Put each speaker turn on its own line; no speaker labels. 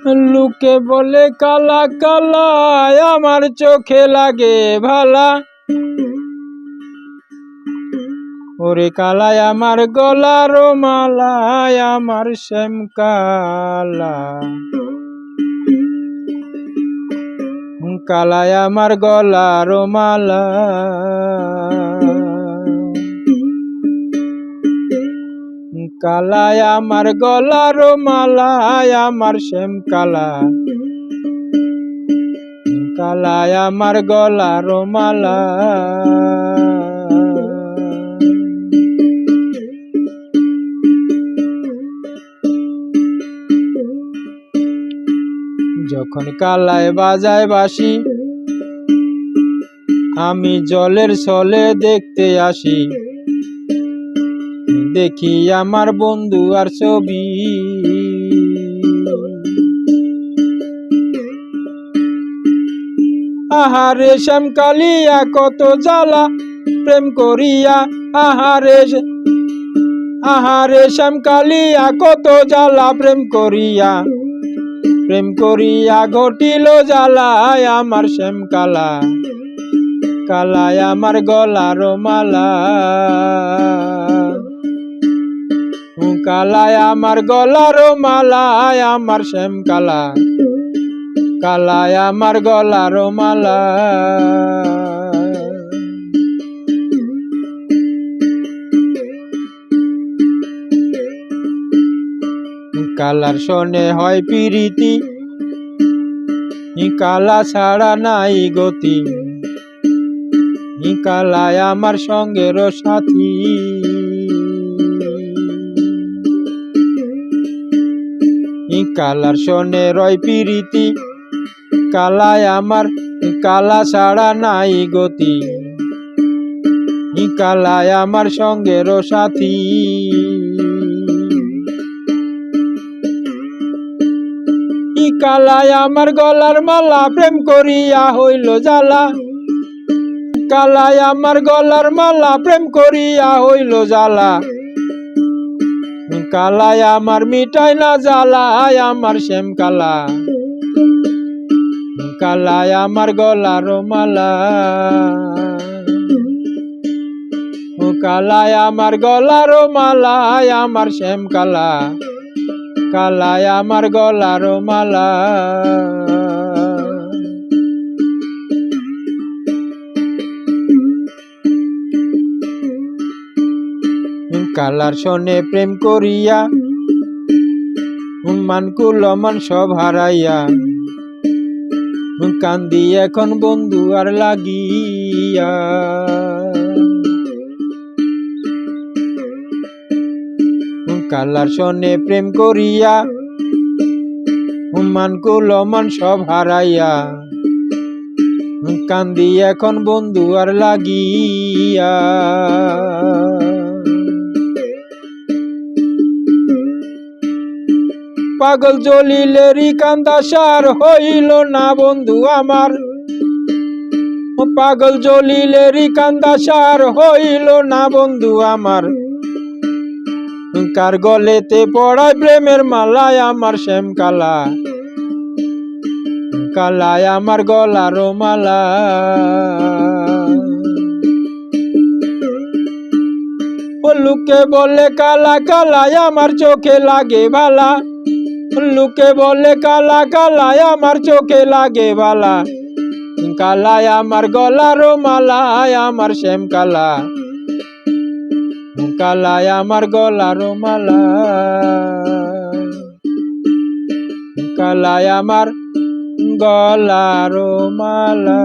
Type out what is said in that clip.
লোকে বলে কালা কালা, আমার চোখে লাগে ভালা। ওরে কালায় আমার গলার মালায়, আমার শ্যাম কালা। কালায় আমার গলার মালা, কালায় আমার গলার মালায়, আমার শ্যাম কালা। কালায় আমার গলার মালা। যখন কালায় বাজায় বাঁশি, আমি জলের ছলে দেখতে আসি। দেখি আমার বন্ধু আর ছবি। আহারে শ্যাম কালিয়া কত জ্বালা প্রেম করিয়া। আহারে শ্যাম কালিয়া কত জ্বালা প্রেম করিয়া। প্রেম করিয়া ঘটিল জ্বালায় আমার শ্যাম কালা। কালায় আমার গলার মালা, কালায় আমার গলার মালায়, আমার শ্যাম কালা। কালায় আমার গলার মালা। কালার শোনে হয় পিরিতি, কালা ছাড়া নাই গতি। কালায় আমার সঙ্গের সাথী। কালার শোনে রয় পিরিতি, কালায় আমার কালা ছাড়া নাই গতি। কালায় আমার সঙ্গের সাথী। কালায় আমার গলার মালা প্রেম করিয়া হইল জ্বালা। কালায় আমার গলার মালা প্রেম করিয়া হইল জ্বালা। কালায় আমার মিটাই না জ্বালায় আমার শ্যাম কালা। কালায় আমার গলার মালা। কালায় আমার গলার মালায়, আমার শ্যাম কালা। কালায় আমার গলার মালা। কালার শোনে প্রেম করিয়া, মান কুলমান সব হারাইয়া। কান্দি এখন বন্ধু আর লাগিয়া। কালার শোনে প্রেম করিয়া, মান কুলমান সব হারাইয়া। কান্দি এখন বন্ধু আর লাগিয়া। পাগল জলিলেরই কান্দা সার হইল না বন্ধু আমার। পাগল জলিলেরই কান্দা সার হইল না বন্ধু আমার। কার গলেতে পড়ায় প্রেমের মালায়, আমার শ্যাম কালা। কালায় আমার গলার মালা। ও লোকে বলে কালা কালায় আমার চোখে লাগে ভালা। লোকে বলে কালা কালায় আমার চোখে লাগে ভালা। কালায় আমার গলার মালায়, আমার শ্যাম কালা। কালায় আমার গলার মালা। কালায় আমার গলার মালা।